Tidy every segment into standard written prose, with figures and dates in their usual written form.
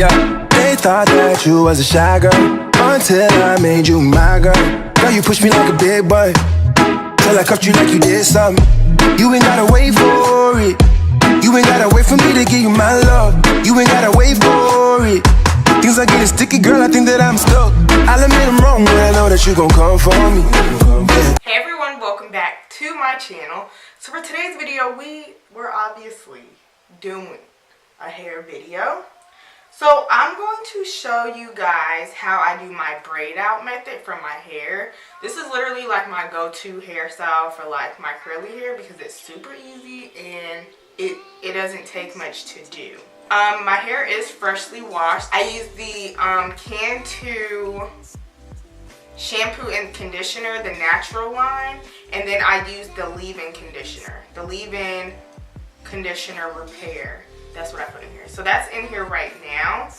Yeah, they thought that you was a shy girl until I made you my girl. Girl, you pushed me like a big boy till I cuffed you like you did something. You ain't gotta wait for it. You ain't gotta wait for me to give you my love. You ain't gotta wait for it. Things are getting sticky, girl, I think that I'm stuck. I'll admit I'm wrong, but I know that you gon' come for me. Hey everyone, welcome back to my channel. So for today's video, we're obviously doing a hair video. So I'm going to show you guys how I do my braid out method for my hair. This is literally like my go-to hairstyle for like my curly hair because it's super easy and it doesn't take much to do. My hair is freshly washed. I use the Can2 shampoo and conditioner, the natural line, and then I use the leave-in conditioner, the leave-in conditioner repair. That's what I put in here. So that's in here right now.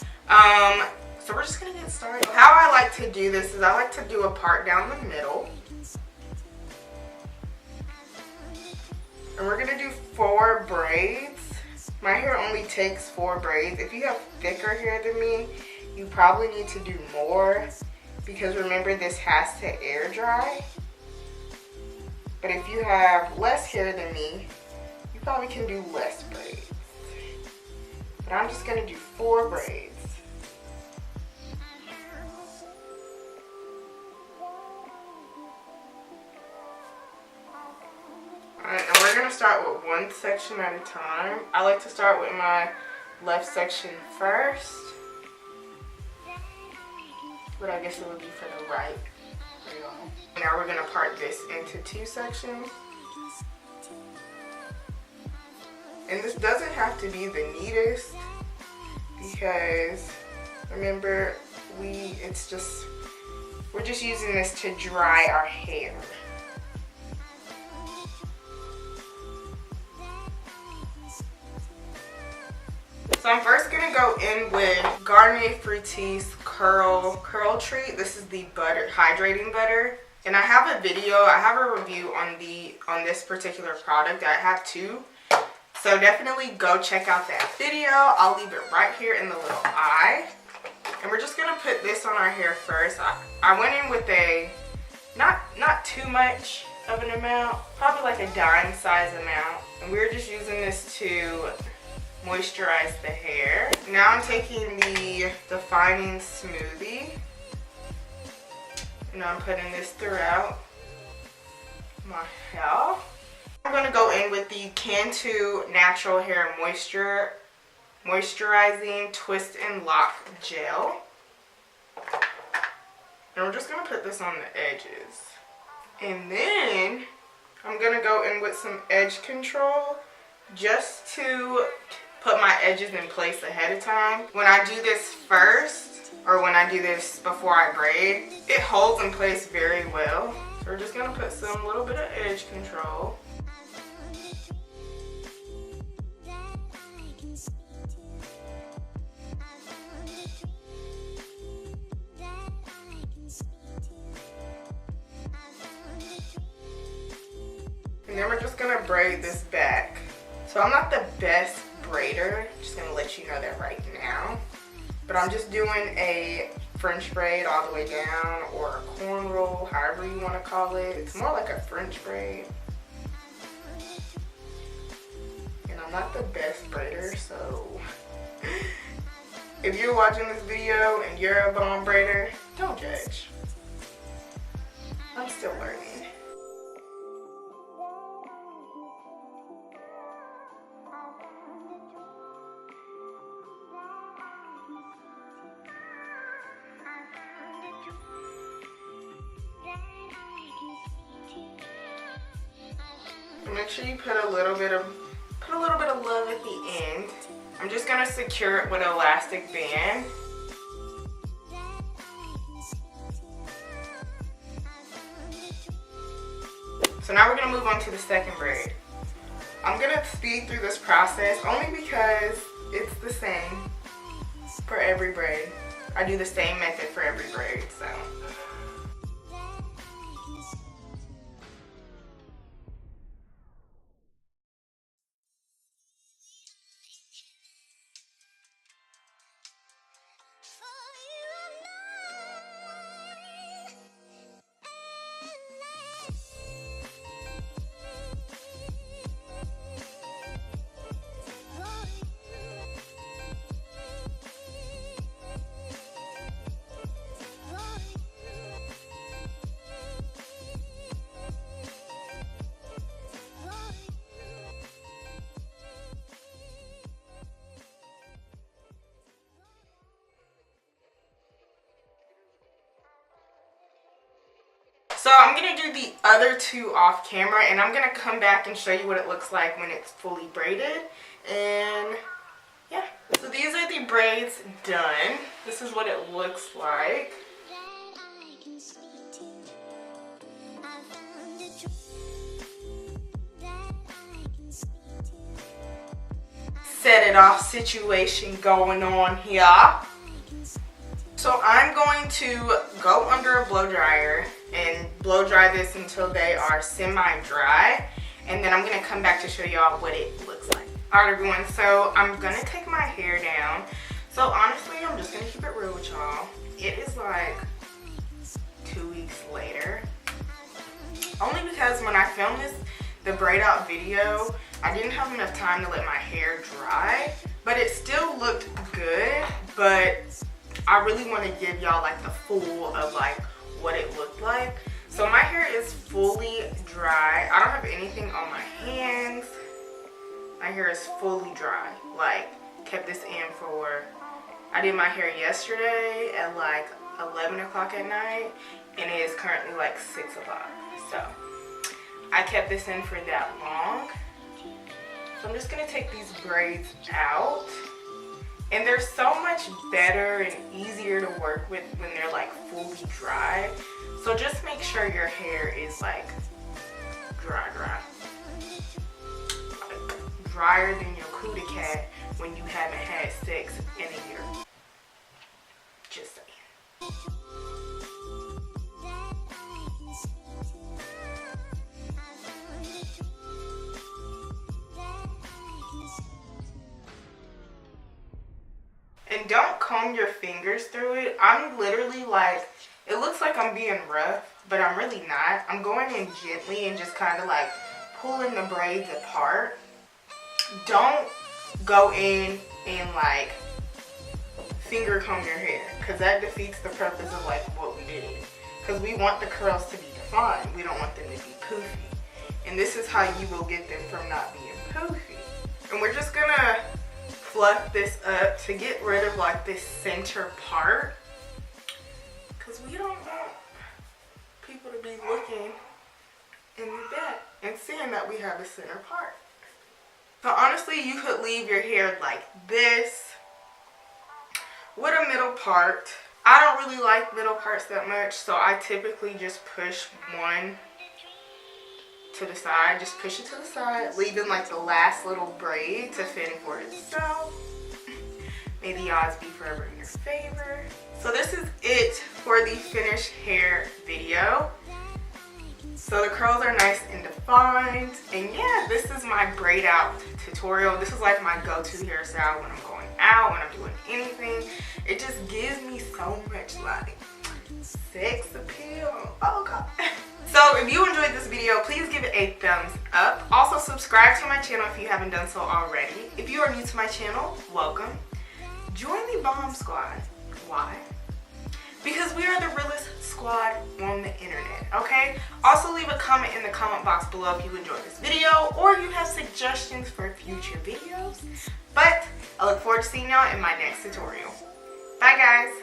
So we're just gonna get started. How I like to do this is I like to do a part down the middle. And we're gonna do 4 braids. My hair only takes 4 braids. If you have thicker hair than me, you probably need to do more because remember this has to air dry. But if you have less hair than me, you probably can do less braids. But I'm just gonna do 4 braids. Alright, and we're gonna start with one section at a time. I like to start with my left section first. But I guess it would be for the right. Now we're gonna part this into 2 sections. And this doesn't have to be the neatest because remember we're just using this to dry our hair. So I'm first gonna go in with Garnier Fructis Curl Treat. This is the hydrating butter. And I have a video, I have a review on this particular product. I have 2. So definitely go check out that video. I'll leave it right here in the little eye. And we're just gonna put this on our hair first. I went in with a, not too much of an amount, probably like a dime size amount. And we're just using this to moisturize the hair. Now I'm taking the defining smoothie. And I'm putting this throughout my hair. I'm going to go in with the Can2 Natural Hair Moisturizing Twist and Lock Gel. And we're just going to put this on the edges. And then I'm going to go in with some edge control just to put my edges in place ahead of time. When I do this first, or when I do this before I braid, it holds in place very well. So we're just going to put some little bit of edge control. And then we're just gonna braid this back. So I'm not the best braider, just gonna let you know that right now. But I'm just doing a French braid all the way down, or a cornrow, however you wanna call it. It's more like a French braid. And I'm not the best braider, so if you're watching this video and you're a B.O.M braider, don't judge. I'm still learning. Make sure you put a little bit of love at the end. I'm just gonna secure it with an elastic band. So now we're gonna move on to the second braid. I'm gonna speed through this process only because it's the same for every braid. I do the same method for every braid, so. So I'm going to do the other two off camera, and I'm going to come back and show you what it looks like when it's fully braided. And yeah, so these are the braids done. This is what it looks like. Set it off situation going on here. So I'm going to go under a blow dryer and blow dry this until they are semi-dry, and then I'm going to come back to show y'all what it looks like. Alright everyone, so I'm going to take my hair down. So honestly, I'm just going to keep it real with y'all. It is like 2 weeks later. Only because when I filmed the braid out video, I didn't have enough time to let my hair dry, but it still looked good. But I really want to give y'all like the full of like what it looked like. So my hair is fully dry. I don't have anything on my hands. My hair is fully dry. Like, kept this in for, I did my hair yesterday at like 11 o'clock at night, and it is currently like 6 o'clock. So I kept this in for that long. So I'm just gonna take these braids out. And they're so much better and easier to work with when they're like fully dry. So just make sure your hair is like dry. Like drier than your cootie cat when you haven't had sex in a year. Just saying. And don't comb your fingers through it. I'm literally like, it looks like I'm being rough, but I'm really not. I'm going in gently and just kind of like pulling the braids apart. Don't go in and like finger comb your hair, because that defeats the purpose of like what we did. Because we want the curls to be defined. We don't want them to be poofy. And this is how you will get them from not being poofy. And we're just gonna fluff this up to get rid of like this center part, because we don't want people to be looking in the back and seeing that we have a center part. So honestly, you could leave your hair like this with a middle part. I don't really like middle parts that much, so I typically just push one to the side. Just push it to the side, leaving like the last little braid to fend for itself. May the odds be forever in your favor. So this is it for the finished hair video. So the curls are nice and defined. And yeah, this is my braid out tutorial. This is like my go-to hairstyle when I'm going out, when I'm doing anything. It just gives me so much like sex appeal. Oh God. So if you enjoyed this video, please give it a thumbs up. Also subscribe to my channel if you haven't done so already. If you are new to my channel, welcome. Join the B.O.M Squad. Why? Because we are the realest squad on the internet, okay? Also leave a comment in the comment box below if you enjoyed this video or you have suggestions for future videos. But I look forward to seeing y'all in my next tutorial. Bye guys.